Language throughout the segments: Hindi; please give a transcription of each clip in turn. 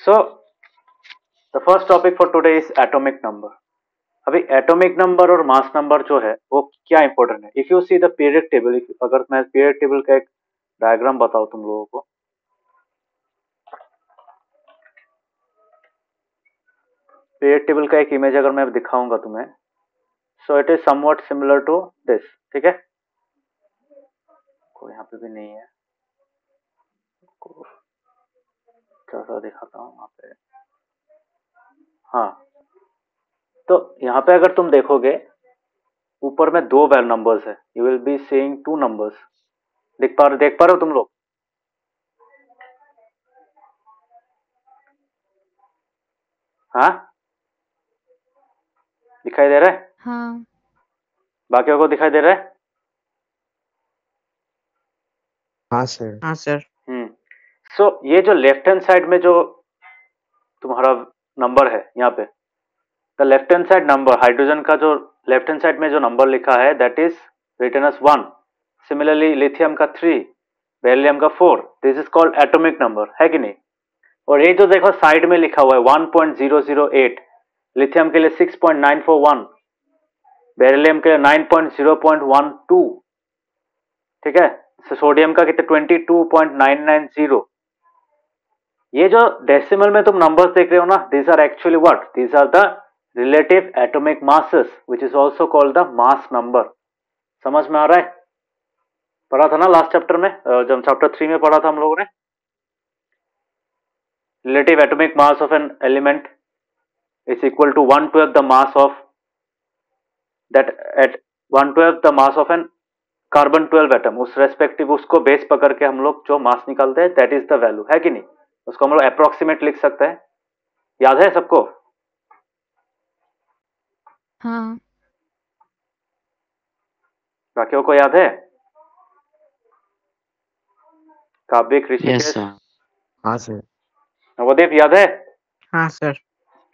So the first topic for today is atomic number. अभी एटॉमिक नंबर और मास नंबर जो है वो क्या इंपॉर्टेंट है. If you see the period table, अगर मैं पीरियड टेबल का एक डायग्राम बताऊं तुम लोगों को, पीरियड टेबल का एक इमेज अगर मैं दिखाऊंगा तुम्हें, so it is somewhat similar to this. ठीक है, कोई यहाँ पे भी नहीं है, सा दिखाता हूँ वहां पे. हाँ, तो यहाँ पे अगर तुम देखोगे ऊपर में दो वैल नंबर्स है, you will be seeing two numbers. देख पा रहे हो तुम लोग? हाँ, दिखाई दे रहा है? हाँ. बाकियों को दिखाई दे रहा है? हाँ सर. हाँ सर. सो ये जो लेफ्ट हैंड साइड में जो तुम्हारा नंबर है यहाँ पे, the left hand side number, hydrogen का जो लेफ्ट हैंड साइड में जो नंबर लिखा है that is written as 1. Similarly lithium का 3, बेरिलियम का 4, this is called atomic number, है कि नहीं? और ये जो देखो साइड में लिखा हुआ है 1.008, लिथियम के लिए 6.941, बेरिलियम के लिए 9.0.12, ठीक है, सोडियम का कितने 22.990. ये जो डेसिमल में तुम नंबर्स देख रहे हो ना, these are actually what, these are the relative atomic masses which is also called the mass number. समझ में आ रहा है? पढ़ा था ना लास्ट चैप्टर में, जब चैप्टर 3 में पढ़ा था हम लोगों ने. Relative atomic mass of an element is equal to 1/12 the mass of that at 1/12 the mass of an carbon 12 atom. उस रेस्पेक्टिव उसको बेस पकड़ के हम लोग जो मास निकालते हैं दैट इज द वैल्यू, है कि नहीं? उसको हम लोग अप्रोक्सीमेट लिख सकते हैं. याद है सबको? हाँ. बाकियों को याद है? काव्य, ऋषिकेश, हाँ सर. नवोदीप याद है? हाँ सर.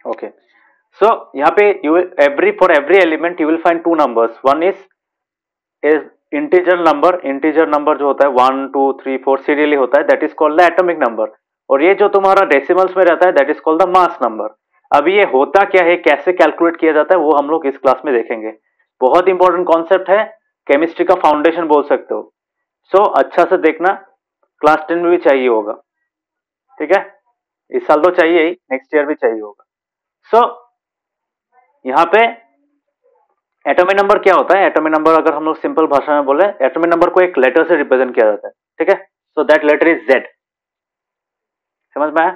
ओके, सो यहाँ पे you for every element you will find two numbers. One is integer number. Integer number जो होता है 1 2 3 4 सीरियली होता है, that is called the atomic number. और ये जो तुम्हारा डेसिमल्स में रहता है that is called the mass number. अभी ये होता क्या है, कैसे कैलकुलेट किया जाता है, वो हम लोग इस क्लास में देखेंगे. बहुत इंपॉर्टेंट कॉन्सेप्ट है, केमिस्ट्री का फाउंडेशन बोल सकते हो. सो अच्छा से देखना, क्लास 10 में भी चाहिए होगा. ठीक है, इस साल तो चाहिए ही, नेक्स्ट ईयर भी चाहिए होगा. सो यहाँ पे एटॉमिक नंबर क्या होता है? एटॉमिक नंबर अगर हम लोग सिंपल भाषा में बोले, एटॉमिक नंबर को एक लेटर से रिप्रेजेंट किया जाता है. ठीक है, so that letter is Z. समझ में आया?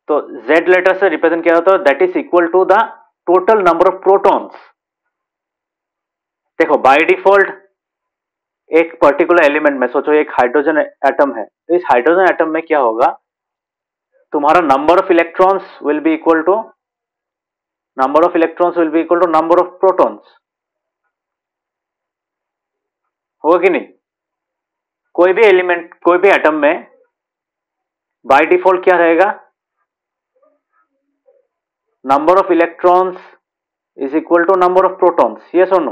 तो जेड लेटर से रिप्रेजेंट किया जाता है, that is equal to the total number of protons. देखो बाय डिफॉल्ट एक पर्टिकुलर एलिमेंट में सोचो एक हाइड्रोजन एटम है, तो इस हाइड्रोजन एटम में क्या होगा, तुम्हारा number of electrons will be equal to number of protons. होगा कि नहीं? कोई भी एलिमेंट, कोई भी एटम में बाय डिफॉल्ट क्या रहेगा, number of electrons is equal to number of protons. Yes और नो?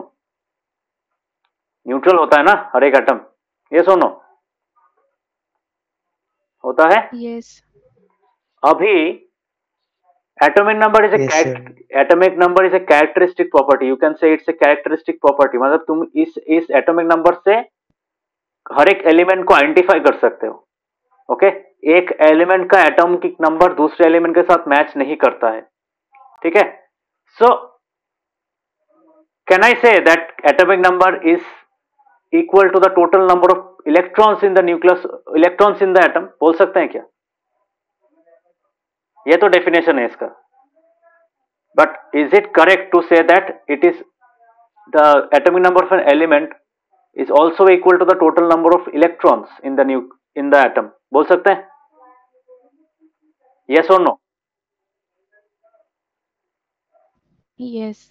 न्यूट्रल होता है ना हर एक एटम. यस और नो? होता है. यस. अभी atomic number is a Yes, sir. atomic number is a characteristic property. You can say it's a characteristic property. मतलब तुम इस atomic number से हर एक एलिमेंट को आइडेंटिफाई कर सकते हो. ओके, एक एलिमेंट का एटॉमिक नंबर दूसरे एलिमेंट के साथ मैच नहीं करता है. ठीक है, सो can I say that atomic number is equal to the total number of electrons in the nucleus, electrons in the atom. बोल सकते हैं क्या? ये तो डेफिनेशन है इसका. But is it correct to say that it is the atomic number of an element is also equal to the total number of electrons in the atom? बोल सकते हैं? yes or no? Yes.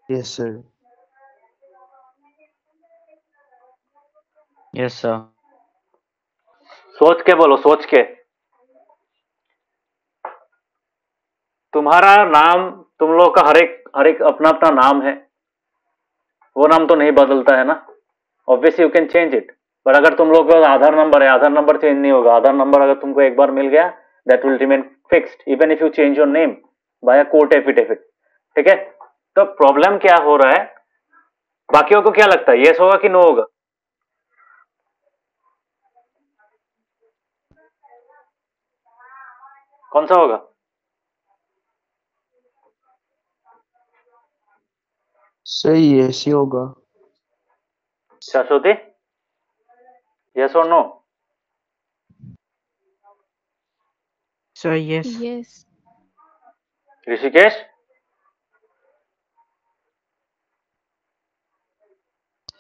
Yes, sir. Yes sir. सोच के बोलो, सोच के. तुम्हारा नाम, तुम लोग का हर एक अपना अपना नाम है. वो नाम तो नहीं बदलता है ना, obviously you can change it, पर अगर तुम लोग का आधार नंबर है, आधार नंबर चेंज नहीं होगा। आधार नंबर अगर तुमको एक बार मिल गया, that will remain fixed even if you change your name by court affidavit. ठीक है, तो प्रॉब्लम क्या हो रहा है, बाकियों को क्या लगता है, यस होगा कि नो होगा? कौन सा होगा? सही ऐसी होगा। शाश्वती, यस और no? Sir, yes. Yes. Rishikesh?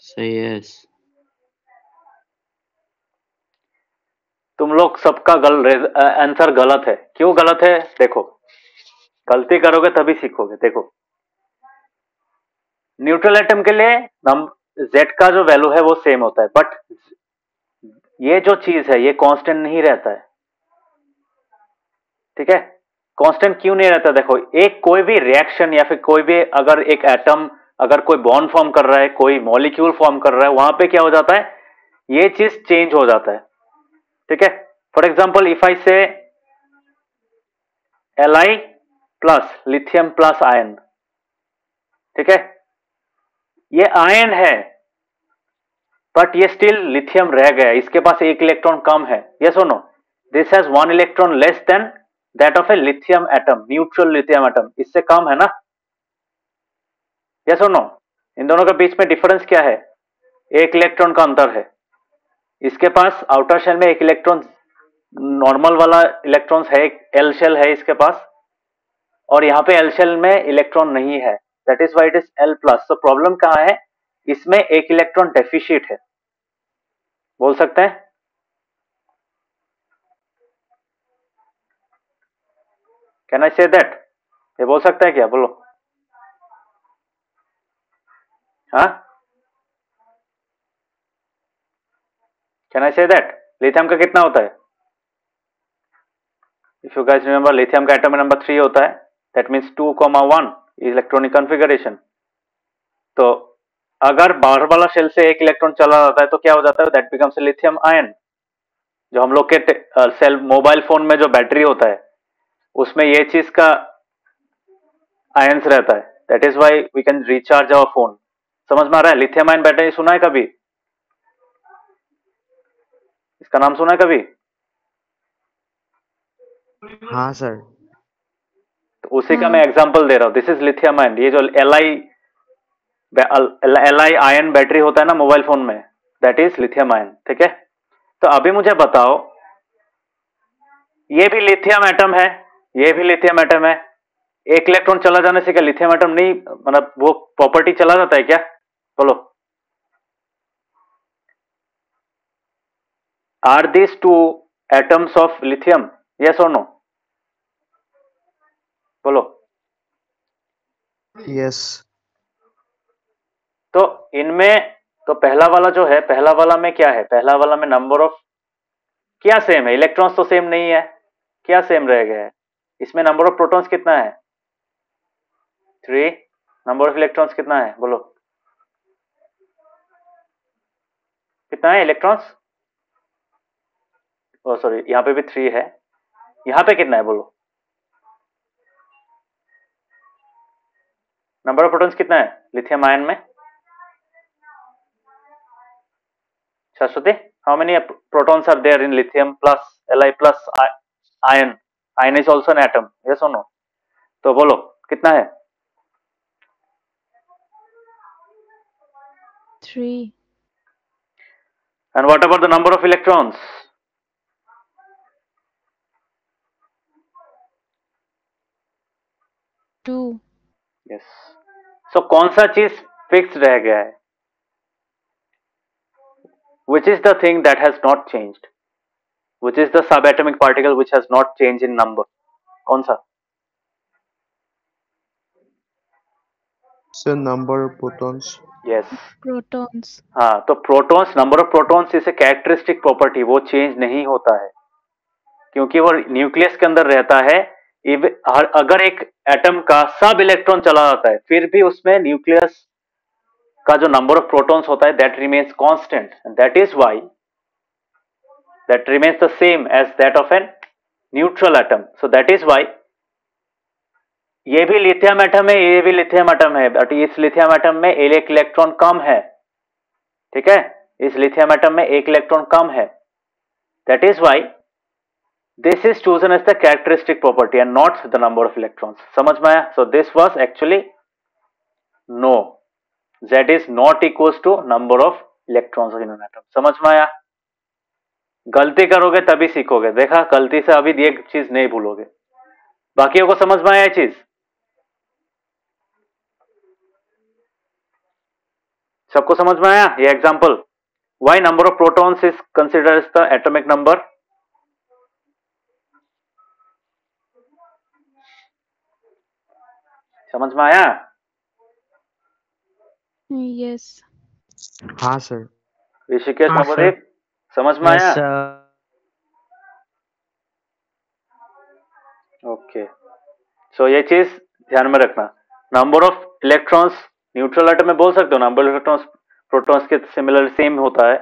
सही यस। तुम लोग सबका आंसर गलत है। क्यों गलत है? देखो, गलती करोगे तभी सीखोगे। देखो, न्यूट्रल एटम के लिए Z का जो वैल्यू है वो सेम होता है, बट ये जो चीज है ये कांस्टेंट नहीं रहता है। ठीक है, कांस्टेंट क्यों नहीं रहता? देखो, एक कोई भी रिएक्शन या फिर कोई भी अगर एक एटम अगर कोई बॉन्ड फॉर्म कर रहा है, कोई मॉलिक्यूल फॉर्म कर रहा है, वहां पे क्या हो जाता है, ये चीज चेंज हो जाता है। ठीक है, फॉर एग्जाम्पल इफ आई से Li plus lithium plus ion, ठीक है, ये आयन है बट ये स्टिल लिथियम रह गया, इसके पास एक इलेक्ट्रॉन कम है। यस और no? This has one electron less than that of a lithium atom, neutral lithium atom, इससे कम है ना? यस और नो? इन दोनों के बीच में डिफरेंस क्या है? एक इलेक्ट्रॉन का अंतर है। इसके पास आउटर शेल में एक इलेक्ट्रॉन, नॉर्मल वाला इलेक्ट्रॉन है, एल शेल है इसके पास, और यहाँ पे एल शेल में इलेक्ट्रॉन नहीं है, that is why it is L plus. तो प्रॉब्लम कहाँ है? इसमें एक इलेक्ट्रॉन डेफिशिएट है, बोल सकते हैं? Can I say that? ये बोल सकता है क्या? बोलो। हाँ, can I say that? Lithium का कितना होता है? If you guys remember, lithium का एटम नंबर 3 होता है, दैट मीन्स 2,1 इलेक्ट्रॉनिक कॉन्फ़िगरेशन। तो अगर बाहर वाला शेल से एक इलेक्ट्रॉन चला जाता है तो क्या हो जाता है? That becomes lithium ion. जो हम लोग के सेल मोबाइल फोन में जो बैटरी होता है उसमें ये चीज का आयंस रहता है, that is why we can recharge our phone. समझ में आ रहा है? लिथियम आयन बैटरी सुना है कभी? इसका नाम सुना है कभी? हाँ सर। तो उसी का मैं एग्जांपल दे रहा हूं। This is lithium ion. ये जो Li आयन बैटरी होता है ना मोबाइल फोन में, दैट इज लिथियम आयन। ठीक है, तो अभी मुझे बताओ, ये भी लिथियम एटम है, ये भी लिथियम एटम है, एक इलेक्ट्रॉन चला जाने से क्या लिथियम एटम नहीं, मतलब वो प्रॉपर्टी चला जाता है क्या? बोलो। Are this two atoms of lithium? Yes और नो? बोलो। यस। तो इनमें तो पहला वाला जो है, पहला वाला में क्या है? पहला वाला में नंबर ऑफ क्या सेम है? इलेक्ट्रॉन्स तो सेम नहीं है, क्या सेम रह गया है? इसमें नंबर ऑफ प्रोटॉन्स कितना है? 3। नंबर ऑफ इलेक्ट्रॉन्स कितना है? बोलो, कितना है इलेक्ट्रॉन्स? ओ सॉरी, यहाँ पे भी 3 है, यहाँ पे कितना है? बोलो, नंबर ऑफ प्रोटॉन्स कितना है लिथियम आयन में? Saraswati, how many protons are there in lithium plus Li plus ion? Ion is also an atom, yes और नो? तो बोलो कितना है? 3. And what about the number of electrons? 2. Yes. So कौन सा चीज फिक्स रह गया है? Which is the thing that has not changed? Which is the subatomic particle which has not changed in number? कौन सा? Sir number of protons. Yes. Protons. हाँ, तो protons, number of protons is a characteristic property, वो चेंज नहीं होता है क्योंकि वो न्यूक्लियस के अंदर रहता है। अगर एक एटम का सब इलेक्ट्रॉन चला जाता है फिर भी उसमें न्यूक्लियस का जो नंबर ऑफ प्रोटॉन्स होता है that remains constant, that is why that remains the same as that of an neutral atom. So that is why ये भी लिथियम एटम है, ये भी लिथियम एटम है, बट इस लिथियम एटम में एक इलेक्ट्रॉन कम है. ठीक है, इस लिथियम एटम में एक इलेक्ट्रॉन कम है. That is why this is chosen as the characteristic property and not the number of electrons. समझ में आया? So this was actually no, Z is not equals to number of electrons in an atom. समझ में आया? गलती करोगे तभी सीखोगे. देखा, गलती से अभी ये चीज नहीं भूलोगे. बाकियों को समझ में आया ये चीज? सबको समझ में आया ये example? Why number of protons is considered as the atomic number? समझ में आया? Yes. हाँ सर. ऋषिकेश, हाँ, नवदीप, समझ में Yes, आया? sir. ओके. सो ये चीज ध्यान में रखना. Number of electrons neutral atom में बोल सकते हो, नंबर ऑफ इलेक्ट्रॉन्स प्रोटॉन्स के सिमिलर सेम होता है.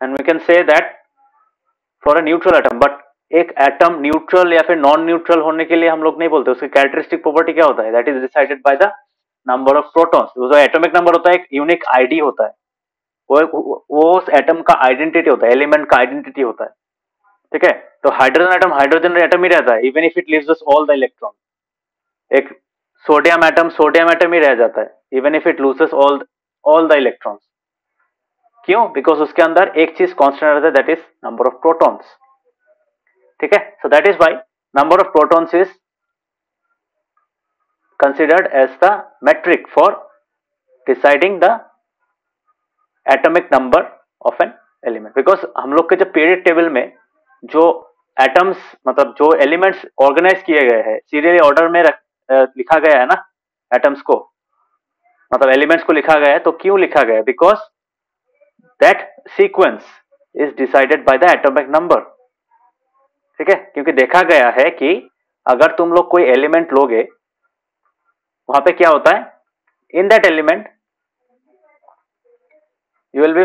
And we can say that for a neutral atom. But एक एटम न्यूट्रल या फिर नॉन न्यूट्रल होने के लिए हम लोग नहीं बोलते. उसकी कैरेक्टरिस्टिक प्रॉपर्टी क्या होता है? That is decided by the number of protons. जो एटॉमिक नंबर होता है एक यूनिक आईडी होता है. वो उस एटम का आइडेंटिटी होता है, एलिमेंट का आइडेंटिटी होता है. ठीक है, तो हाइड्रोजन एटम ही रहता है even if it leaves us all the electron. एक सोडियम एटम ही रह जाता है even if it loses all the electrons. क्यों? बिकॉज उसके अंदर एक चीज कांस्टेंट रहता है, that is number of protons. ठीक है, so that is why number of protons is considered as the metric for deciding the atomic number of an element. Because हम लोग के जो पीरियड टेबल में जो एटम्स मतलब जो एलिमेंट्स ऑर्गेनाइज किए गए हैं सीरियली ऑर्डर में लिखा गया है ना एटम्स को, मतलब एलिमेंट्स को लिखा गया है. तो क्यों लिखा गया है? Because that sequence is decided by the atomic number. ठीक है, क्योंकि देखा गया है कि अगर तुम लोग कोई एलिमेंट लोगे वहां पे क्या होता है, in that element you will be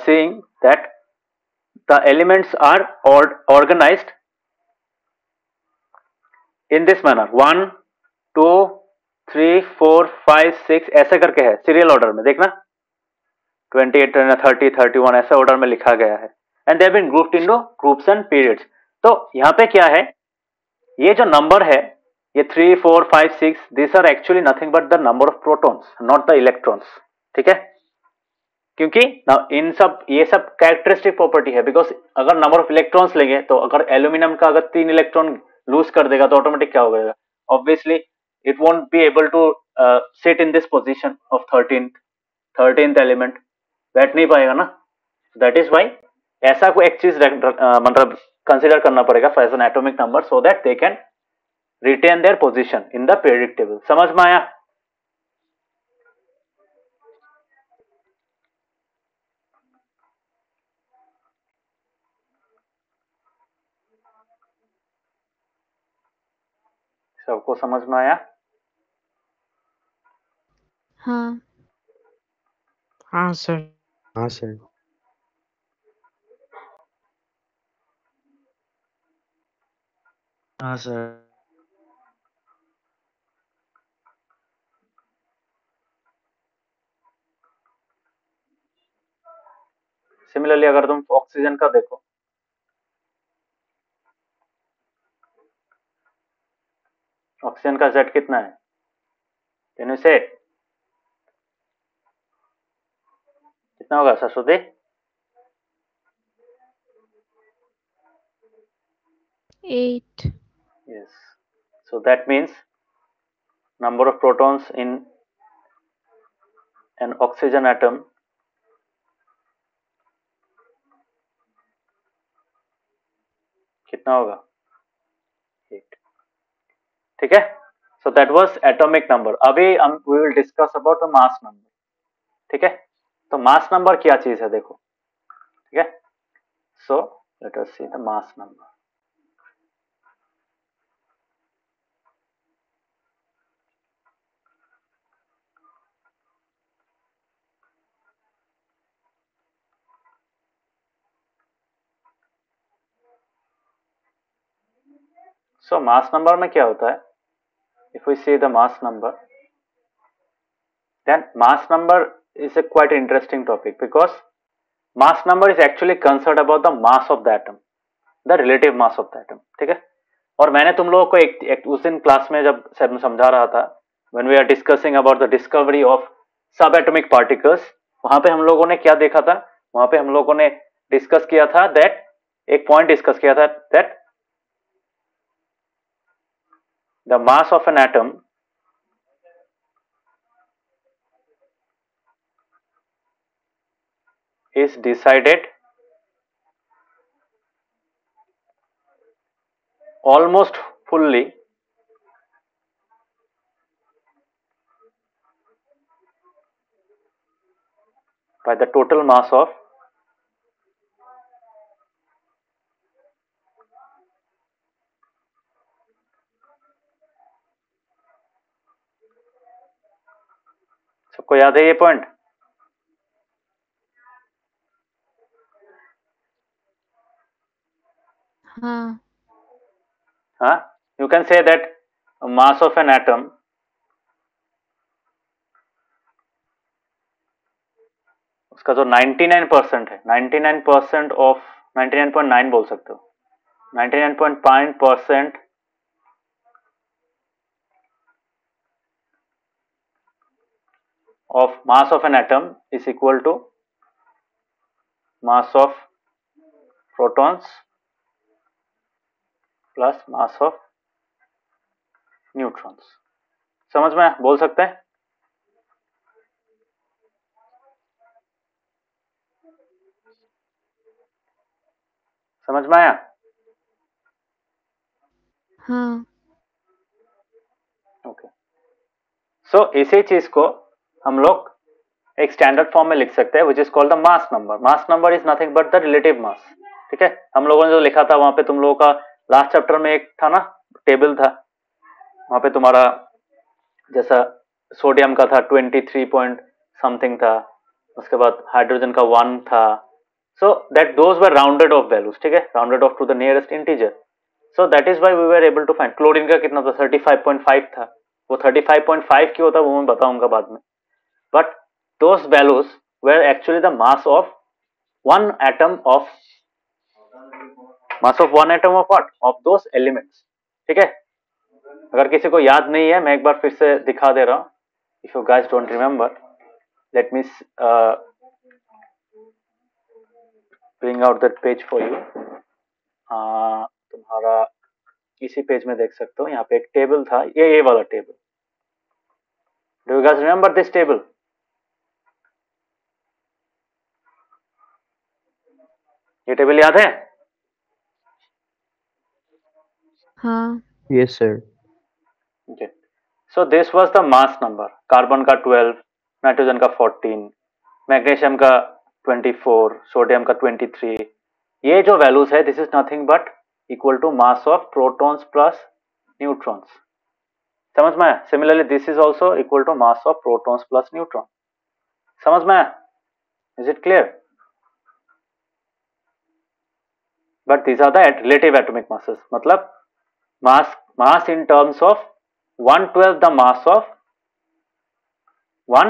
seeing that the elements are organized in this manner 1 2 3 4 5 6 ऐसे करके है सीरियल ऑर्डर में. देखना 28 30 31 ऐसे ऑर्डर में लिखा गया है. And they have been grouped into groups and periods. तो यहाँ पे क्या है, ये जो नंबर है ये 3 4 5 6 this are actually nothing but the number of protons not the electrons. ठीक है, क्योंकि इन सब ये सब कैरेक्टरिस्टिक प्रॉपर्टी है. बिकॉज अगर नंबर ऑफ इलेक्ट्रॉन्स लेंगे तो अगर एल्यूमिनियम का अगर 3 इलेक्ट्रॉन लूज कर देगा तो ऑटोमेटिक क्या होगा, obviously it won't be able to sit in this position of 13th element. बैठ नहीं पाएगा ना. दैट इज व्हाई ऐसा कोई एक चीज मतलब कंसिडर करना पड़ेगा as an atomic number so that they can retain their position in the periodic table. समझ में आया? सबको समझ में आया? हाँ. हाँ, sir. हाँ सर. हाँ सर. सिमिलरली अगर तुम ऑक्सीजन का देखो, ऑक्सीजन का Z कितना है? कैन यू से कितना होगा Saraswati? 8. Yes. So that means number of protons in an oxygen atom कितना होगा? 8. ठीक है, so that was atomic number. अभी हम we will discuss about the mass number. ठीक है, तो mass number क्या चीज है देखो. ठीक है, so let us see the mass number. So mass number में क्या होता है, if we see the mass number, then mass number is a quite interesting topic because mass number is actually concerned about the mass of the atom, the relative mass of the atom. ठीक है, और मैंने तुम लोगों को एक उस दिन क्लास में जब समझा रहा था, when we are discussing about the discovery of subatomic particles, वहां पे हम लोगों ने क्या देखा था, वहां पे हम लोगों ने डिस्कस किया था that, एक पॉइंट डिस्कस किया था that the mass of an atom is decided almost fully by the total mass of सबको याद है ये पॉइंट? हाँ हाँ, you can say that mass of an atom, उसका जो 99% है, 99% ऑफ 99.9 बोल सकते हो, 99.5% of mass of an atom is equal to mass of protons plus mass of neutrons. समझ में बोल सकते हैं? समझ में आया? हाँ ओके, सो इसी चीज को हम लोग एक स्टैंडर्ड फॉर्म में लिख सकते हैं, which is called the mass number. Mass number is nothing but the relative mass. ठीक है, हम लोगों ने जो लिखा था वहां पे, तुम लोगों का लास्ट चैप्टर में एक था ना टेबल था, वहां पे तुम्हारा जैसा सोडियम का था 23 पॉइंट समथिंग था, उसके बाद हाइड्रोजन का 1 था, so that those were rounded off values. ठीक है, rounded off to the nearest integer. So that is why we were able to find. Chlorine का कितना था? 35.5 था. वो 35.5 क्यों होता है वो मैं बताऊंगा बाद में, but those values were actually the mass of one atom of what? Of those elements. ठीक है, अगर किसी को याद नहीं है मैं एक बार फिर से दिखा दे रहा हूं. If you guys don't remember, let me bring out that page for you. तुम्हारा इसी पेज में देख सकते हो, यहाँ पे एक टेबल था, ये वाला table. Do you guys remember this table? ये टेबल याद है? हाँ Yes, sir. Okay. So this was the mass number. Carbon का 12, नाइट्रोजन का 14, मैग्नीशियम का 24, सोडियम का 23. ये जो वैल्यूज है, this is nothing but equal to mass of protons plus neutrons. समझ में आया? Similarly this is also equal to mass of protons plus neutron. समझ में आया? Is it clear? But these are the relative atomic masses, मतलब mass in terms of 1/12 the mass of one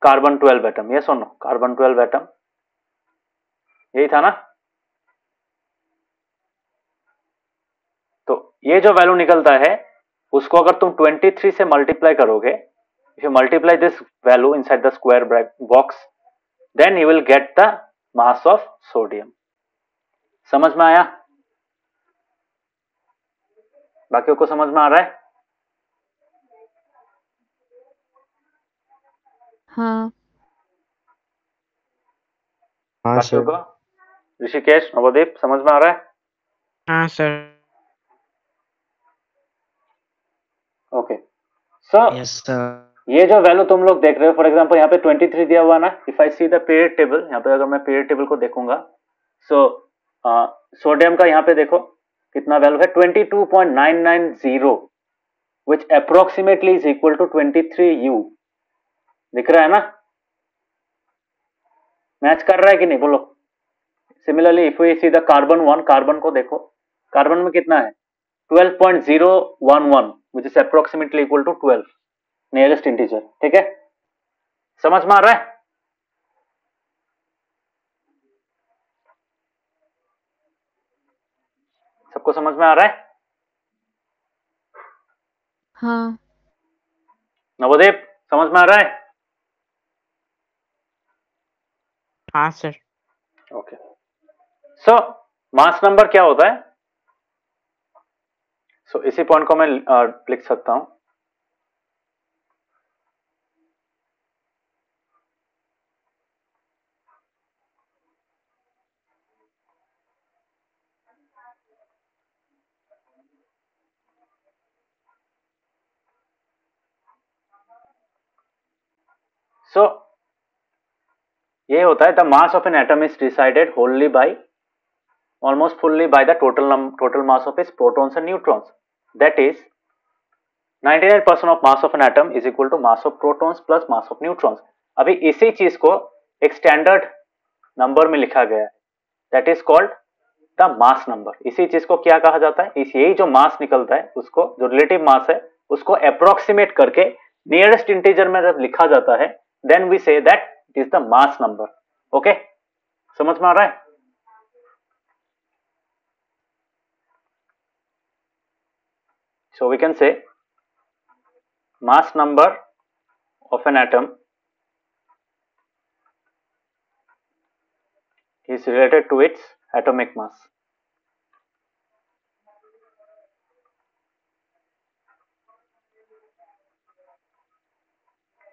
carbon 12 atom. yes or no? carbon 12 atom यही था ना? तो ये जो वैल्यू निकलता है उसको अगर तुम 23 से मल्टीप्लाई करोगे, if you multiply this value inside the square box, then you will get the mass of sodium. समझ में आया? बाकियों को समझ में आ रहा है? हाँ हाँ बाकियों सर. को? ऋषिकेश, नवदीप, समझ में आ रहा है? हाँ सर. Okay, so yes sir. ये जो वैल्यू तुम लोग देख रहे हो, फॉर एग्जांपल यहाँ पे 23 दिया हुआ ना. If I see the period table, यहाँ पे अगर मैं पीरियड टेबल को देखूंगा, सो सोडियम का यहाँ पे देखो कितना वैल्यू है, 22.990, which approximately is equal to 23 U. दिख रहा है ना? मैच कर रहा है कि नहीं बोलो? Similarly if we see the carbon 1, carbon को देखो, कार्बन में कितना है? 12.011 which is approximately equal to 12 nearest integer. ठीक है, समझ में आ रहा है? सबको समझ में आ रहा है? हाँ नवोदीप समझ में आ रहा है? हाँ सर। ओके, सो मास नंबर क्या होता है? सो इसी पॉइंट को मैं लिख सकता हूं। सो ये होता है the mass of an atom is decided only by almost fully by the total mass of its protons and neutrons. That is 99% of mass of an atom is equal to mass of protons plus mass of neutrons. अभी इसी चीज को एक स्टैंडर्ड नंबर में लिखा गया है, that is called the mass number. इसी चीज को क्या कहा जाता है? यही जो मास निकलता है उसको, जो रिलेटिव मास है, उसको अप्रोक्सीमेट करके नियरेस्ट इंटीजर में जब लिखा जाता है then we say that it is the mass number. Okay, समझ में आ रहा है? So we can say mass number of an atom is related to its atomic mass.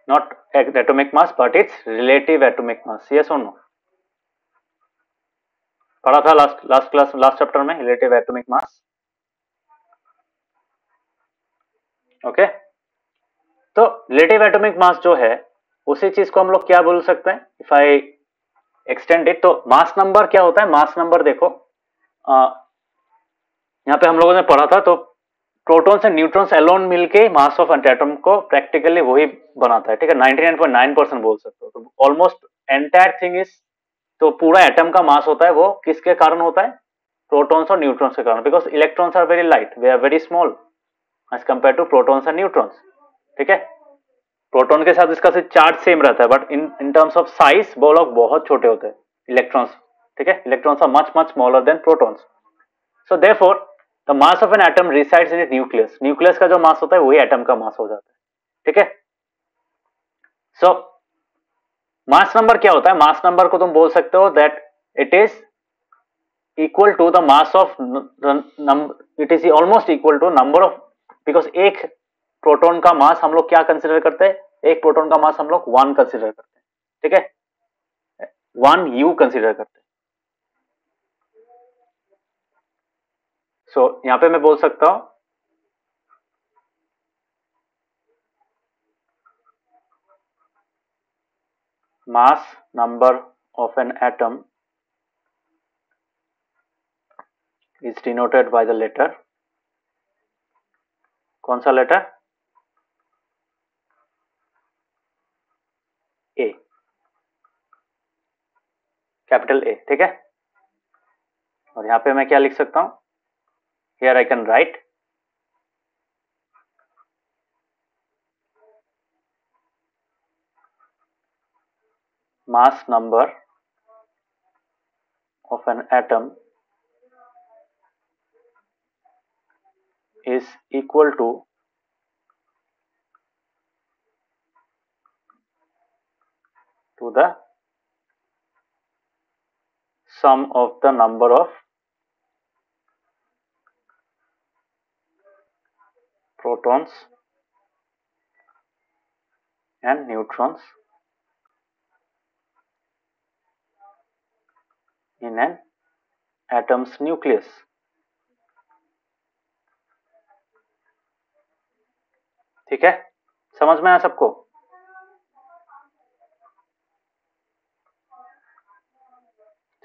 Not atomic mass but its relative atomic mass. Yes or no? पढ़ा था लास्ट चैप्टर में रिलेटिव एटॉमिक मास। ओके, तो रिलेटिव एटॉमिक मास जो है उसी चीज को हम लोग क्या बोल सकते हैं? इफ आई एक्सटेंड इट, तो मास नंबर क्या होता है? मास नंबर देखो, यहाँ पे हम लोगों ने पढ़ा था, तो प्रोटॉन्स एंड न्यूट्रॉन्स एलोन मिलके मास ऑफ एटम को प्रैक्टिकली वही बनाता है। ठीक है, 99.9% बोल सकते हो। तो ऑलमोस्ट एंटायर थिंग इज, तो पूरा एटम का मास होता है वो किसके कारण होता है? प्रोटॉन्स और न्यूट्रॉन्स के कारण, because electrons are very light, they are very small as compare to protons and neutrons. ठीक है, प्रोटॉन के साथ इसका चार्ज सेम रहता है but in terms of size वो लोग बहुत छोटे होते हैं, इलेक्ट्रॉन्स। ठीक है, electrons are much much smaller than protons. So therefore the mass of an atom resides in it nucleus. Nucleus का जो मास होता है वही एटम का मास हो जाता है। ठीक है, सो मास नंबर क्या होता है? मास नंबर को तुम बोल सकते हो that it is equal to the mass of, it is almost equal to number of, because एक प्रोटॉन का मास हम लोग क्या कंसिडर करते हैं? एक प्रोटॉन का मास हम लोग 1 कंसिडर करते हैं। ठीक है, 1 U कंसिडर करते हैं। सो यहां पे मैं बोल सकता हूं mass number of an atom is denoted by the letter, कौन सा लेटर? A, capital A। ठीक है, और यहां पे मैं क्या लिख सकता हूं? Here I can right mass number of an atom is equal to the sum of the number of protons and neutrons in an atom's nucleus। ठीक है, समझ में आया सबको?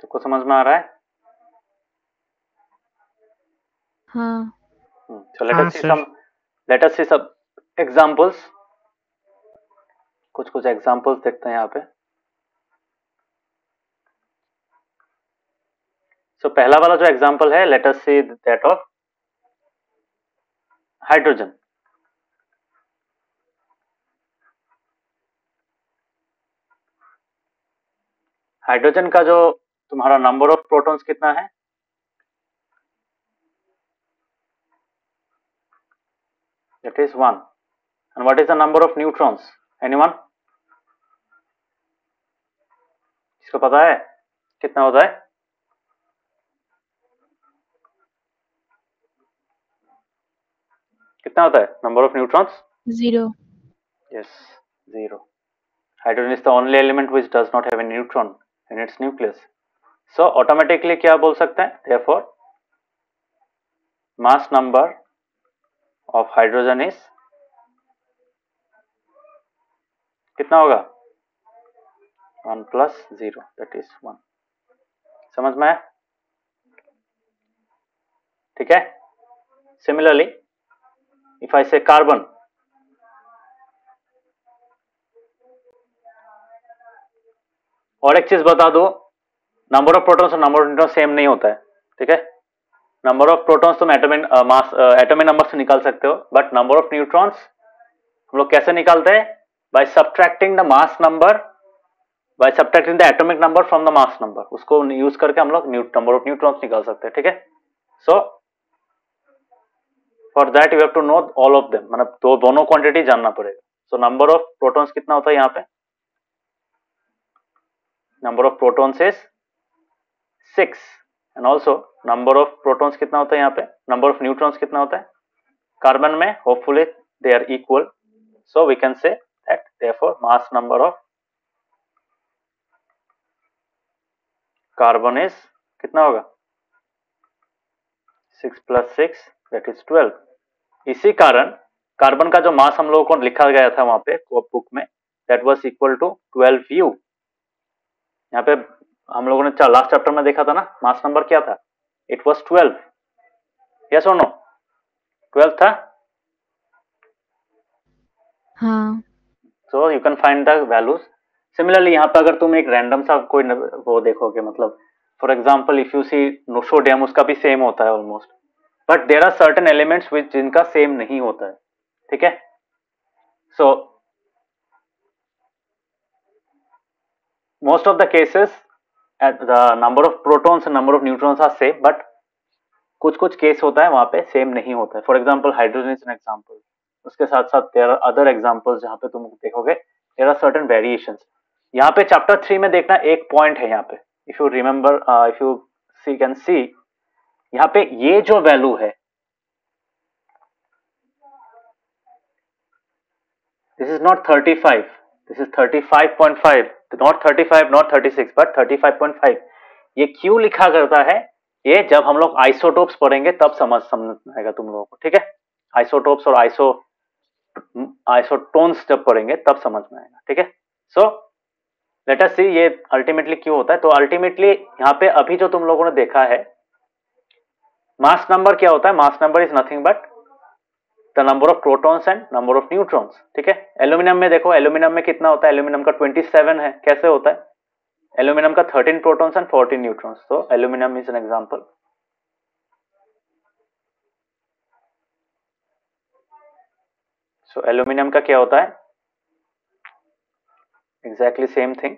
सबको समझ में आ रहा है? हाँ So let हाँ us see sir. some examples। कुछ एग्जांपल्स देखते हैं यहाँ पे। सो पहला वाला जो एग्जांपल है, let us see that of hydrogen, hydrogen का जो तुम्हारा नंबर ऑफ प्रोटॉन्स कितना है? That is 1. And what is the number of neutrons? Anyone? इसको पता है कितना होता है? कितना होता है number of neutrons? 0. Yes, 0. Hydrogen is the only element which does not have a neutron in its nucleus. So automatically क्या बोल सकते हैं? Therefore, mass number of hydrogen is कितना होगा? 1 plus 0, that is 1. समझ में आया? ठीक है? Similarly, if I say carbon, और एक चीज बता दो, नंबर ऑफ प्रोटॉन्स और नंबर ऑफ न्यूट्रॉन्स सेम नहीं होता है, ठीक है? नंबर ऑफ प्रोटॉन्स तुम एटॉमिक नंबर से निकाल सकते हो, बट नंबर ऑफ न्यूट्रॉन्स हम लोग कैसे निकालते हैं? By subtracting the mass number, by subtracting the atomic number from the mass number, उसको यूज करके हम लोग नंबर ऑफ न्यूट्रॉन्स निकाल सकते हैं, ठीक है? So for that you have to know all of them, मतलब दोनों क्वांटिटी जानना पड़ेगा. सो नंबर ऑफ प्रोटॉन्स कितना होता है यहाँ पे? Number of protons is 6. And also number of protons कितना होता है यहाँ पे? नंबर ऑफ न्यूट्रॉन्स कितना होता है? कार्बन में hopefully they are equal, so we can say that therefore mass number of carbon is कितना होगा? 6 plus 6 that is 12. इसी कारण कार्बन का जो मास हम लोगों को लिखा गया था वहां पे बुक में, that was equal to 12U. यहाँ पे हम लोगों ने लास्ट चैप्टर में देखा था ना, मास नंबर क्या था? It was 12. Yes or no? 12 था. हाँ. So you can find the values. Similarly यहाँ पे अगर तुम एक रैंडम सा कोई वो देखोगे, मतलब for example if you see sodium, उसका भी सेम होता है almost, but there are certain elements which जिनका सेम नहीं होता है, ठीक है? So most of the cases the number of protons and number of neutrons are same, but कुछ कुछ केस होता है वहां पे सेम नहीं होता है. For example hydrogen is an example. उसके साथ साथ देयर आर अदर एग्जाम्पल्स जहां पे तुम देखोगे देयर आर सर्टेन वेरिएशंस. यहाँ पे चैप्टर 3 में देखना एक पॉइंट है यहाँ पे, if you remember, if you see can see, यहाँ पे ये जो वैल्यू है, this is not 35, this is 35.5, not 35 not 36 but 35.5. ये क्यों लिखा करता है? ये जब हम लोग आइसोटोप्स पढ़ेंगे तब समझ आएगा तुम लोगों को, ठीक है? आइसोटोप्स और आइसोटोन्स जब पढ़ेंगे तब समझ में आएगा, ठीक है? सो लेट अस सी ये अल्टीमेटली क्यों होता है. तो अल्टीमेटली यहाँ पे अभी जो तुम लोगों ने देखा है, मास नंबर क्या होता है? Mass number is nothing but the number of protons and number of neutrons, ठीक है? एल्यूमिनियम में देखो, एल्यूमिनियम में कितना होता है? एल्यूमिनियम का 27 है. कैसे होता है? एल्यूमिनियम का 13 प्रोटॉन्स एंड 14 न्यूट्रॉन्स. तो aluminium is an example. So aluminium का क्या होता है? Exactly same thing.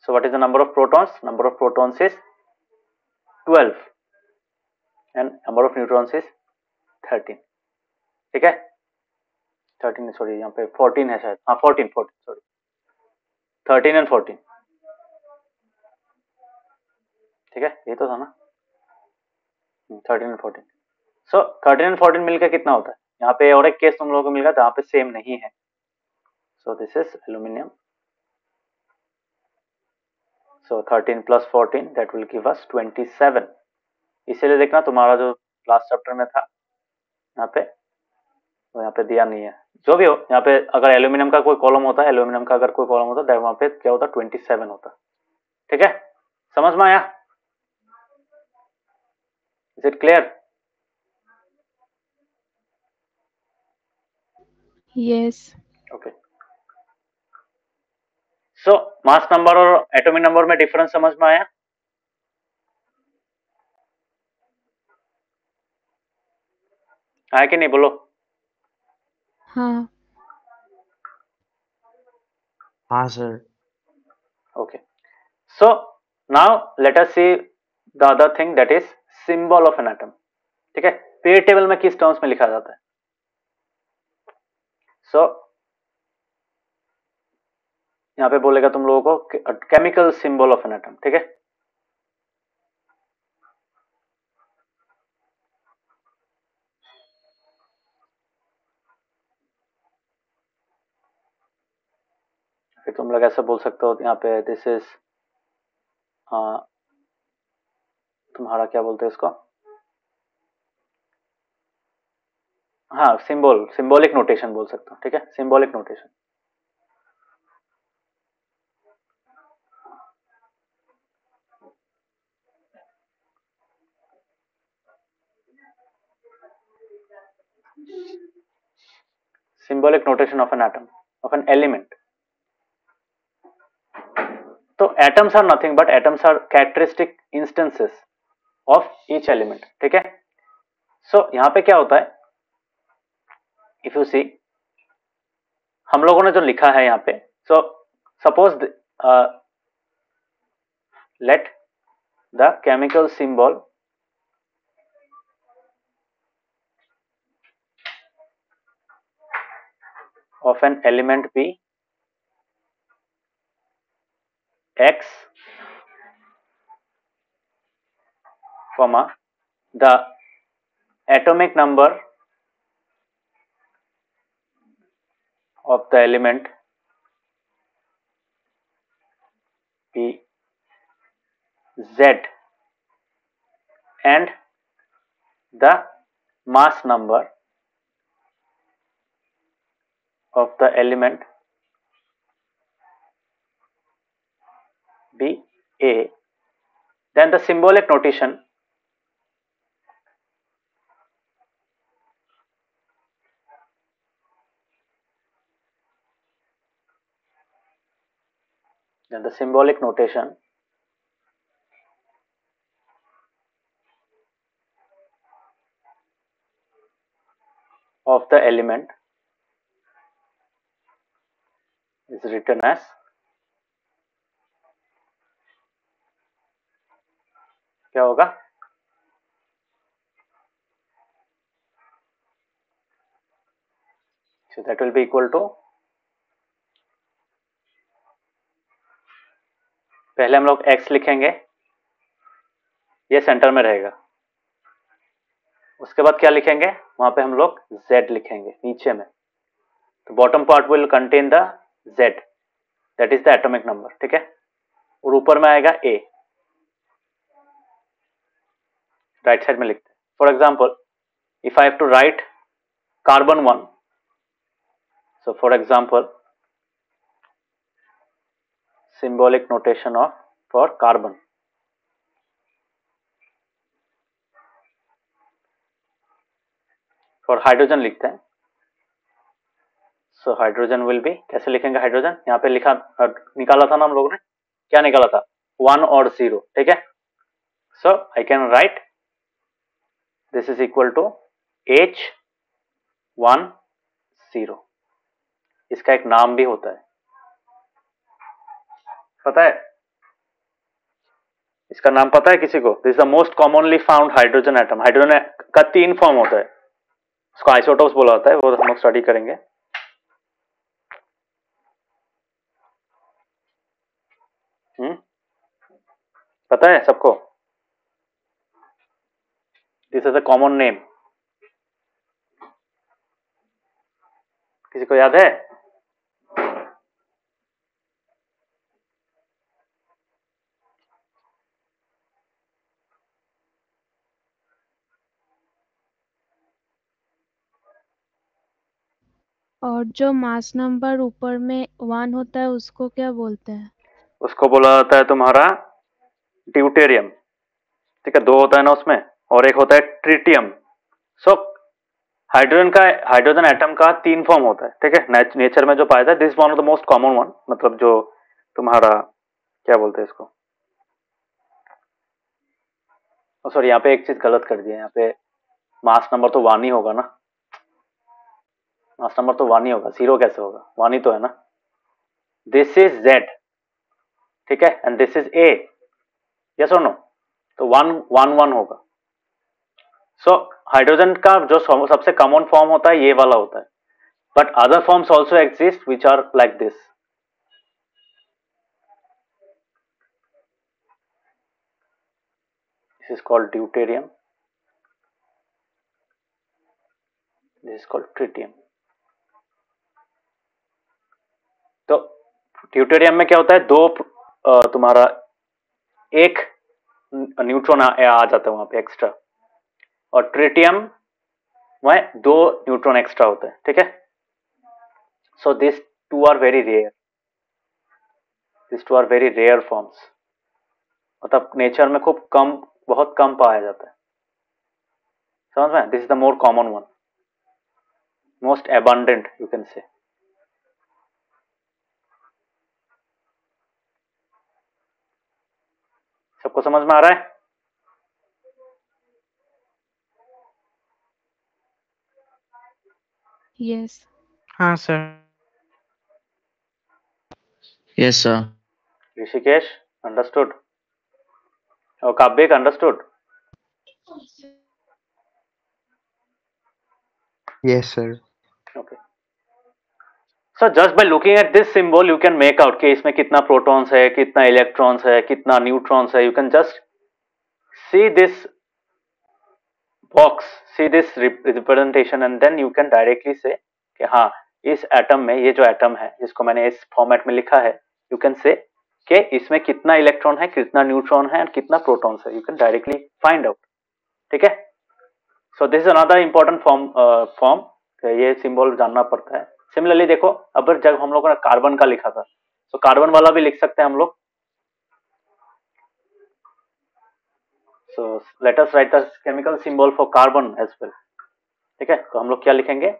So what is the number of protons? Number of protons is 12 and number of neutrons is 13, ठीक है? 13 सॉरी, यहाँ पे 14 है शायद. हाँ 14 सॉरी, 13 एंड 14, ठीक है? ये तो था ना, 13 एंड 14. सो 13 एंड 14 मिलकर कितना होता है? यहाँ पे और एक केस तुम लोगों को मिल रहा है जहाँ पे सेम नहीं है. So this is aluminium. So 13 plus 14 that will give us 27. इसीलिए देखना तुम्हारा जो लास्ट चैप्टर में था यहाँ पे, तो यहाँ पे दिया नहीं है. जो भी हो, यहाँ पे अगर एल्यूमिनियम का कोई कॉलम होता है, एल्यूमिनियम का अगर कोई कॉलम होता है, वहां पे क्या होता? 27 होता, ठीक है? समझ में आया? Is it clear? Yes. Okay. So mass number और एटॉमिक नंबर में डिफरेंस समझ में आया? है कि नहीं, बोलो। हाँ हाँ सर। Okay, so now let us see the other thing that is symbol of an atom. ठीक है, पीरियड टेबल में किस टर्म्स में लिखा जाता है? सो यहां पे बोलेगा तुम लोगों को chemical symbol of an atom. ठीक है, फिर तुम लोग ऐसा बोल सकते हो यहाँ पे दिस इज तुम्हारा क्या बोलते हैं इसको, हाँ सिंबॉलिक नोटेशन बोल सकते हो। ठीक है, symbolic notation. Symbolic notation of an atom, of an element. तो atoms are nothing but atoms are characteristic instances of each element. ठीक है, सो यहां पे क्या होता है, इफ यू सी हम लोगों ने जो लिखा है यहाँ पे, so suppose let the chemical symbol of an element be X, comma the atomic number of the element be Z and the mass number of the element be A, then the symbolic notation of the element is written as क्या होगा, so that will be equal to, पहले हम लोग x लिखेंगे, ये सेंटर में रहेगा। उसके बाद क्या लिखेंगे, वहां पे हम लोग z लिखेंगे नीचे में। तो bottom part will contain the z, that is the atomic number. ठीक है, और ऊपर में आएगा a, राइट साइड में लिखते हैं। For example if I have to write carbon 1, so for example symbolic notation of for carbon, for hydrogen लिखते हैं। सो हाइड्रोजन विल बी, कैसे लिखेंगे हाइड्रोजन, यहाँ पे लिखा निकाला था ना हम लोगों ने, क्या निकाला था, 1 और 0। ठीक है, so I can write this is equal to H10। इसका एक नाम भी होता है, पता है इसका नाम, पता है किसी को? This is the most commonly found hydrogen atom. Hydrogen का 3 फॉर्म होता है, उसको आइसोटोप्स बोला जाता है, वो हम लोग स्टडी करेंगे। पता है सबको? This is a common name, किसी को याद है? और जो मास नंबर ऊपर में 1 होता है उसको क्या बोलते हैं? उसको बोला जाता है तुम्हारा ड्यूटेरियम। ठीक है, 2 होता है ना उसमें, और एक होता है ट्रिटियम। सो हाइड्रोजन एटम का 3 फॉर्म होता है। ठीक है, नेचर में जो पाया जाता है, this one of the most common one, मतलब जो तुम्हारा क्या बोलते हैं इसको, सॉरी यहाँ पे एक चीज गलत कर दिया, यहाँ पे मास नंबर तो 1 ही होगा ना, मास नंबर तो 1 ही होगा, 0 कैसे होगा, 1 ही तो है ना. दिस इज Z, ठीक है, and this is A, yes और नो. तो 1 1 1 होगा. सो हाइड्रोजन का जो सबसे कॉमन फॉर्म होता है ये वाला होता है, but other forms also exist which are like this. This is called deuterium. This is called tritium. तो ड्यूटेरियम में क्या होता है, दो तुम्हारा एक न्यूट्रॉन आ जाता है वहां पे एक्स्ट्रा, और ट्रिटियम में 2 न्यूट्रॉन एक्स्ट्रा होते हैं, ठीक है. So this two are very rare, this two are very rare forms, मतलब नेचर में खूब कम, बहुत कम पाया जाता है. समझ में? This is the more common one, most abundant you can say. सबको समझ में आ रहा है? यस. हाँ sir. Yes, sir. Rishikesh understood, और काव्यक understood. Yes, sir. Okay. So just by looking at this symbol, you can make out कि इसमें कितना protons है, कितना electrons है, कितना neutrons है. You can just see this box, see this representation, and then you can directly say कि हाँ इस एटम में, ये जो एटम है जिसको मैंने इस फॉर्मेट में लिखा है, you can say कि इसमें कितना इलेक्ट्रॉन है, कितना न्यूट्रॉन है, और कितना प्रोटॉन्स है. You can directly find out. ठीक है. So this is another important form. ये सिंबल जानना पड़ता है. सिमिलरली देखो, अब जब हम लोगों ने कार्बन का लिखा था, तो कार्बन वाला भी लिख सकते हैं हम लोग. So let us write the chemical symbol for carbon as well. ठीक है, तो हम लोग क्या लिखेंगे,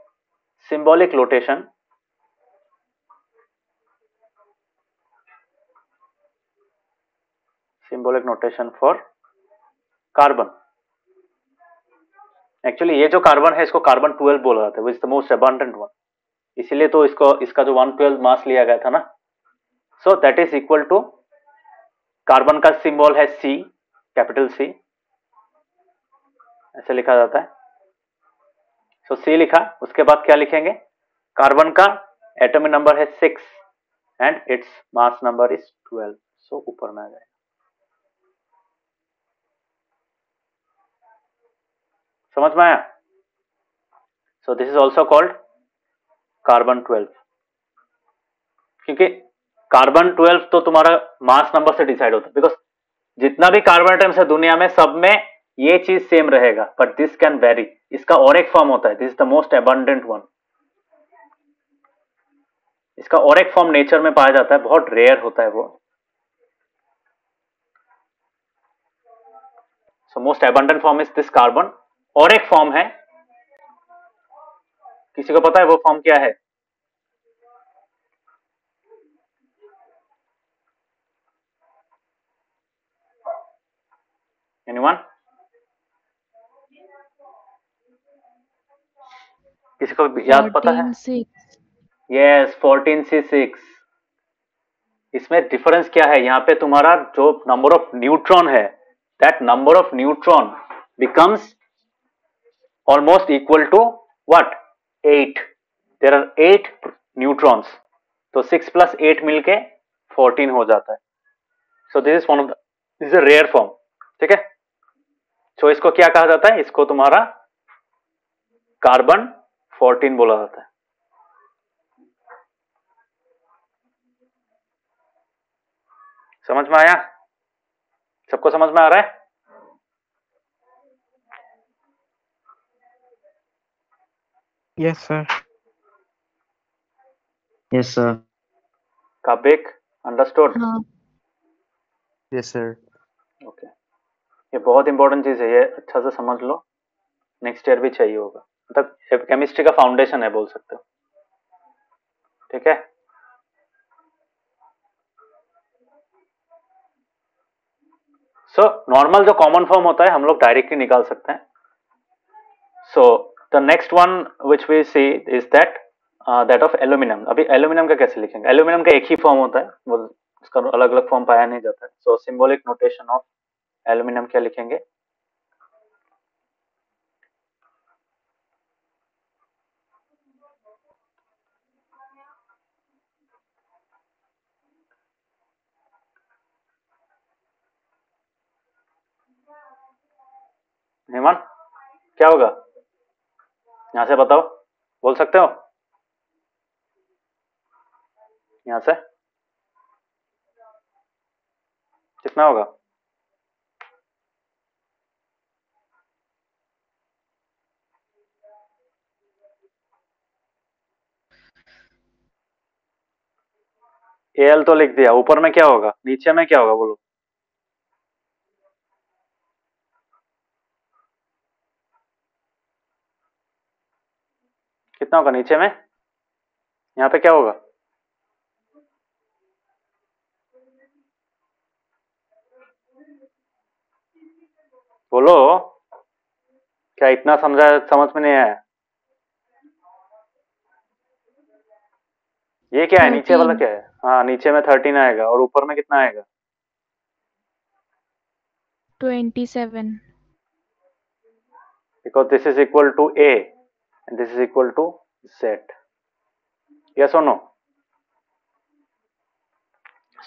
symbolic notation, symbolic notation for carbon. Actually ये जो कार्बन है इसको कार्बन 12 बोला जाता है, which is the most abundant one. इसीलिए तो इसका जो 112 मास लिया गया था ना. So that is equal to, carbon का सिंबल है C, कैपिटल C, ऐसे लिखा जाता है. सो C लिखा, उसके बाद क्या लिखेंगे, कार्बन का एटॉमिक नंबर है 6 and its mass number is 12. सो ऊपर में आ जाएगा. समझ में आया? So this is also called carbon 12, क्योंकि कार्बन 12 तो तुम्हारा मास नंबर से डिसाइड होता है, बिकॉज जितना भी कार्बन एटम्स है दुनिया में, सब में ये चीज सेम रहेगा, बट दिस कैन वेरी. इसका और एक फॉर्म होता है, this is the most abundant one. इसका और एक फॉर्म नेचर में पाया जाता है, बहुत रेयर होता है वो. So most abundant form is this carbon. और एक फॉर्म है, किसी को पता है वो फॉर्म क्या है? एनीवन? किसी को याद पता है? 14 6. Yes, 14C6. इसमें डिफरेंस क्या है, यहाँ पे तुम्हारा जो नंबर ऑफ न्यूट्रॉन है, that number of neutron becomes almost equal to what? 8. There are 8 neutrons. तो 6 plus 8 मिलके 14 हो जाता है. So this is one of the, this is a rare form. ठीक है. So इसको क्या कहा जाता है, इसको तुम्हारा कार्बन 14 बोला जाता है. समझ में आया? सबको समझ में आ रहा है? Yes sir. Yes, sir. काबिक अंडरस्टूड? हाँ. Yes, sir. ओके. ये बहुत इंपॉर्टेंट चीज है, ये अच्छा से समझ लो, नेक्स्ट ईयर भी चाहिए होगा. मतलब केमिस्ट्री का फाउंडेशन है बोल सकते हो. ठीक है. सो नॉर्मल जो कॉमन फॉर्म होता है हम लोग डायरेक्टली निकाल सकते हैं. So the next one which we see is that that of aluminium. अभी एल्यूमिनियम का कैसे लिखेंगे? एल्यूमिनियम का एक ही फॉर्म होता है, वो उसका अलग अलग फॉर्म पाया नहीं जाता है। So symbolic notation of aluminium क्या लिखेंगे? हेमंत क्या होगा? यहाँ से बताओ, बोल सकते हो? यहाँ से कितना होगा? Al तो लिख दिया, ऊपर में क्या होगा, नीचे में क्या होगा बोलो? कितना होगा नीचे में? यहाँ पे क्या होगा? बोलो, क्या इतना समझ में नहीं आया? ये क्या है? नीचे वाला 13 क्या है? हाँ, नीचे में 13 आएगा और ऊपर में कितना आएगा? 27 Because this is equal to A and this is equal to Z. Yes or no?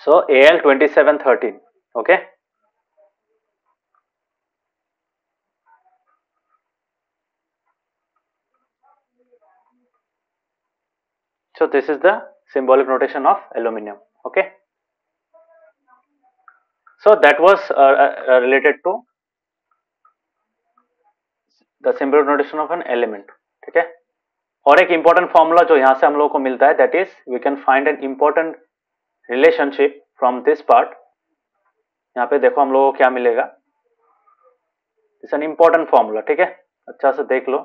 So Al 27 13. Okay. So this is the symbolic notation of aluminum. Okay. So that was related to the symbolic notation of an element. ठीक है। और एक important formula जो यहाँ से हम लोगों को मिलता है, that is we can find an important relationship from this part. यहाँ पे देखो हम लोगों को क्या मिलेगा। It's an important formula. ठीक है, अच्छा से देख लो।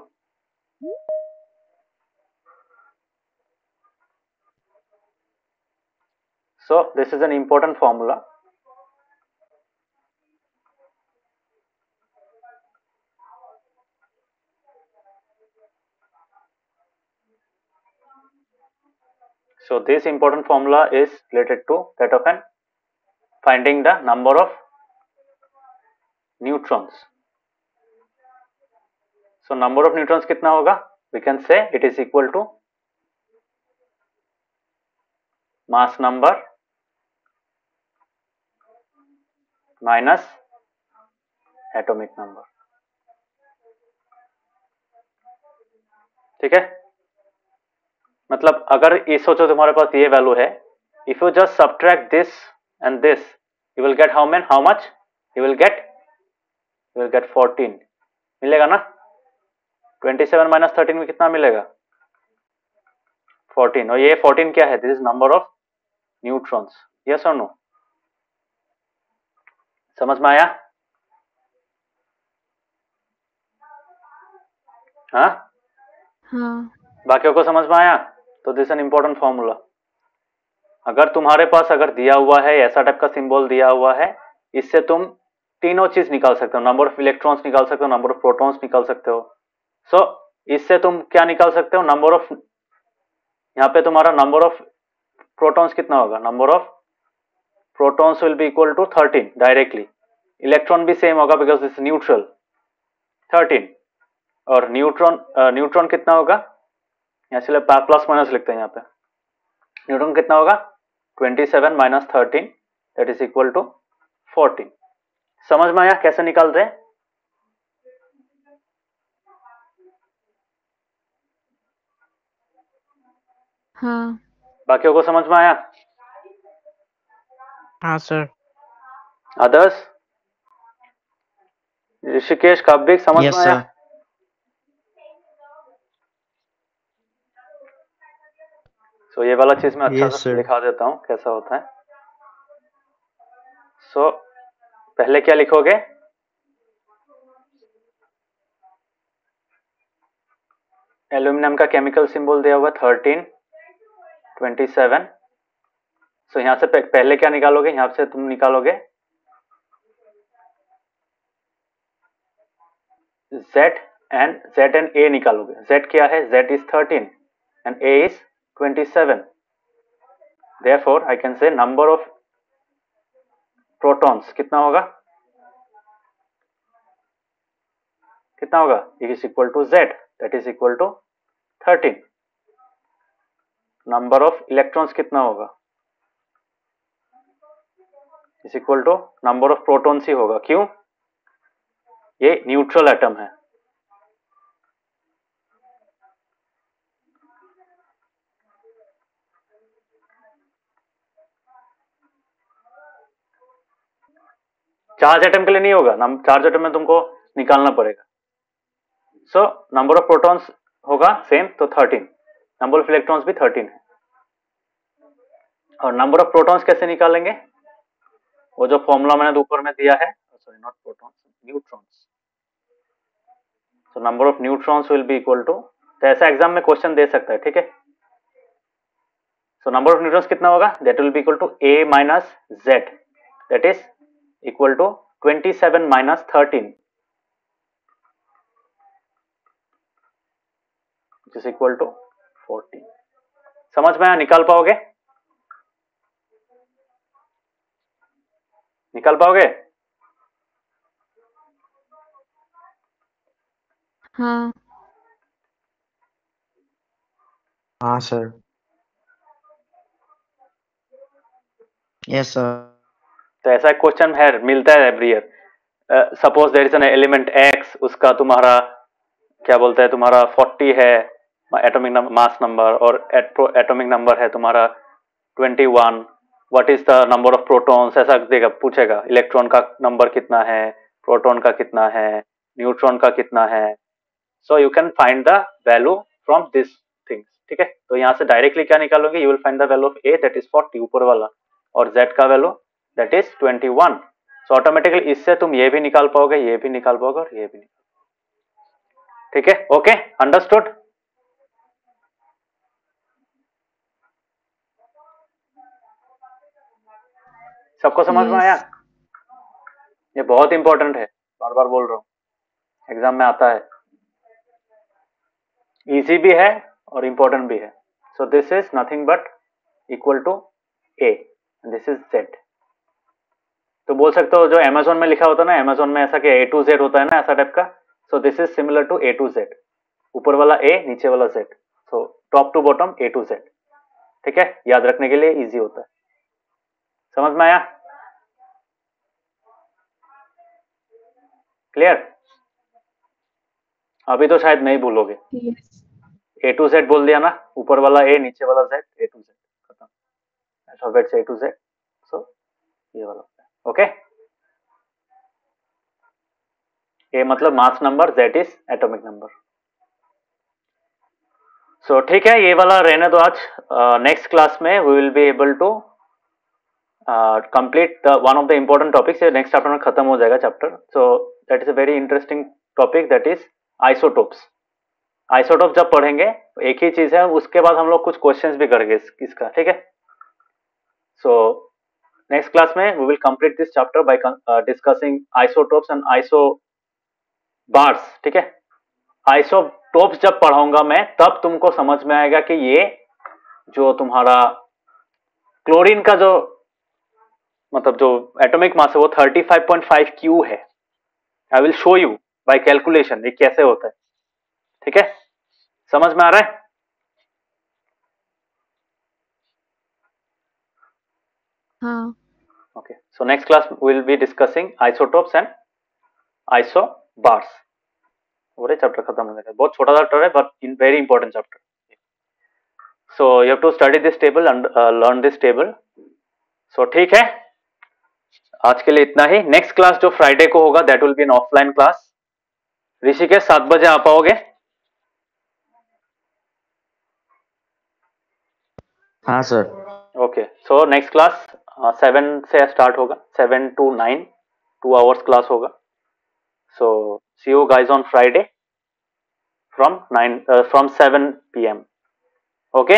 So this is an important formula. So this important formula is related to that of an finding the number of neutrons. So number of neutrons कितना होगा? We can say it is equal to mass number minus atomic number. ठीक है, मतलब अगर ये सोचो तुम्हारे पास ये वैल्यू है, if you just subtract this and this, you will get how much? You will get 14 मिलेगा ना। 27 माइनस 13 में कितना मिलेगा? 14। और ये 14 क्या है? This is number of neutrons. Yes और नो? समझ में आया? हाँ, हाँ बाकियों को समझ में आया? तो दिस एन इंपॉर्टेंट फॉर्मूला। अगर तुम्हारे पास अगर दिया हुआ है ऐसा टाइप का सिंबल दिया हुआ है, इससे तुम तीनों चीज निकाल सकते हो। नंबर ऑफ इलेक्ट्रॉन्स निकाल सकते हो, नंबर ऑफ प्रोटॉन्स निकाल सकते हो। सो इससे तुम क्या निकाल सकते हो? नंबर ऑफ, यहाँ पे तुम्हारा नंबर ऑफ प्रोटॉन्स कितना होगा? Number of protons will be equal to 13 directly. Electron भी सेम होगा बिकॉज दिस न्यूट्रल 13। और न्यूट्रॉन कितना होगा? यहाँ से प्लस माइनस लिखते हैं यहाँ पे। न्यूट्रॉन कितना होगा? 27 minus 13 that is equal to 14। समझ में आया कैसे निकाल रहे हैं? हाँ बाकियों को समझ में आया? हाँ सर। अदर्स? ऋषिकेश, काव्यिक समझ Yes, में आया? sir. सो ये वाला चीज मैं अच्छा Yes, से sir. लिखा देता हूं कैसा होता है। सो पहले क्या लिखोगे? एल्यूमिनियम का केमिकल सिंबल दिया हुआ 13 27। सो यहां से पहले क्या निकालोगे? यहां से तुम निकालोगे Z एंड A निकालोगे। Z क्या है? Z is 13 and A is 27. Therefore, I can say number of protons कितना होगा? कितना होगा? It is equal to Z, that is equal to 13. Number of electrons कितना होगा? Is equal to number of protons ही होगा. क्यों? ये न्यूट्रल एटम है. चार्ज एटम के लिए नहीं होगा. चार्ज एटम में तुमको निकालना पड़ेगा. सो नंबर ऑफ प्रोटॉन्स होगा सेम, तो 13. नंबर ऑफ इलेक्ट्रॉन्स भी 13 है. और नंबर ऑफ प्रोटॉन्स कैसे निकालेंगे? वो जो फॉर्मूला मैंने ऊपर में दिया है, sorry not protons, neutrons. So number of neutrons will be equal to, तो ऐसा एग्जाम में क्वेश्चन दे सकता है. ठीक है. सो नंबर ऑफ न्यूट्रॉन्स कितना होगा? That will be equal to A minus Z, that is equal to 27 minus 13, which is equal to 14. समझ में आया? निकाल पाओगे? निकाल पाओगे? हाँ हाँ सर. Yes sir. तो ऐसा क्वेश्चन है, मिलता है every year. Suppose there is an element X, उसका तुम्हारा क्या बोलते हैं, तुम्हारा 40 है एटॉमिक मास नंबर, और एटॉमिक नंबर है तुम्हारा 21. What is the number of protons, ऐसा देगा, पूछेगा. इलेक्ट्रॉन का नंबर कितना है, प्रोटॉन का कितना है, न्यूट्रॉन का कितना है. So you can find the value from this things. ठीक है. तो यहाँ से डायरेक्टली क्या निकालोगे? You will find the value of A, that is 40 ऊपर वाला, और Z का value that is 21. So automatically इससे तुम ये भी निकाल पाओगे, ये भी निकाल पाओगे, और ये भी निकाल. ठीक है. Okay, understood. सबको समझ में आया? यस ये बहुत इंपॉर्टेंट है, बार बार बोल रहा हूँ, एग्जाम में आता है. इजी भी है और इंपॉर्टेंट भी है. So this is nothing but equal to A, this is Z. तो बोल सकते हो जो Amazon में लिखा होता है ना, Amazon में ऐसा कि A to Z होता है ना, ऐसा टाइप का. So this is similar to A to Z. ऊपर वाला A, नीचे वाला Z. So top to bottom A to Z. ठीक है. याद रखने के लिए इजी होता है. समझ में आया? क्लियर? अभी तो शायद नहीं भूलोगे. यस A to Z बोल दिया ना, ऊपर वाला A, नीचे वाला Z, A to Z, खत्म. अल्फाबेट से A to Z. सो ये वाला. ओके. A मतलब mass number, Z is atomic number. So ठीक है, ये वाला रहने दो आज. नेक्स्ट क्लास में we will be able to complete the one of the important topics. Next chapter में खत्म हो जाएगा chapter. So that is a very interesting topic, that is isotopes. Isotope जब पढ़ेंगे एक ही चीज है, उसके बाद हम लोग कुछ क्वेश्चंस भी करेंगे इसका. ठीक है. सो नेक्स्ट क्लास में we will complete this chapter by discussing isotopes and isobars. ठीक है. आइसोटोप्स जब पढ़ाऊंगा मैं, तब तुमको समझ में आएगा कि ये जो तुम्हारा क्लोरीन का जो मतलब जो एटॉमिक मास है वो 35.5 क्यू है. I will show you by calculation ये कैसे होता है. ठीक है. समझ में आ रहा है? हाँ okay. So next class will be discussing isotopes and isobars. पूरे चैप्टर खत्म हो जाएगा. बहुत छोटा चैप्टर है but in very important chapter. So you have to study this table and learn this table. So ठीक है, आज के लिए इतना ही. नेक्स्ट क्लास जो फ्राइडे को होगा that will be an offline class. Rishikesh 7 बजे आ पाओगे? हाँ सर. ओके. सो नेक्स्ट क्लास 7 से स्टार्ट होगा, 7 to 9, 2 आवर्स क्लास होगा. So see you guys on Friday from 7 PM. Okay.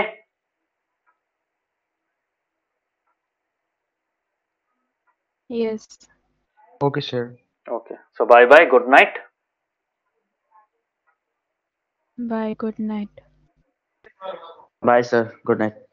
Yes Okay sir. Okay. So bye bye, good night. Bye good night. Bye sir, good night.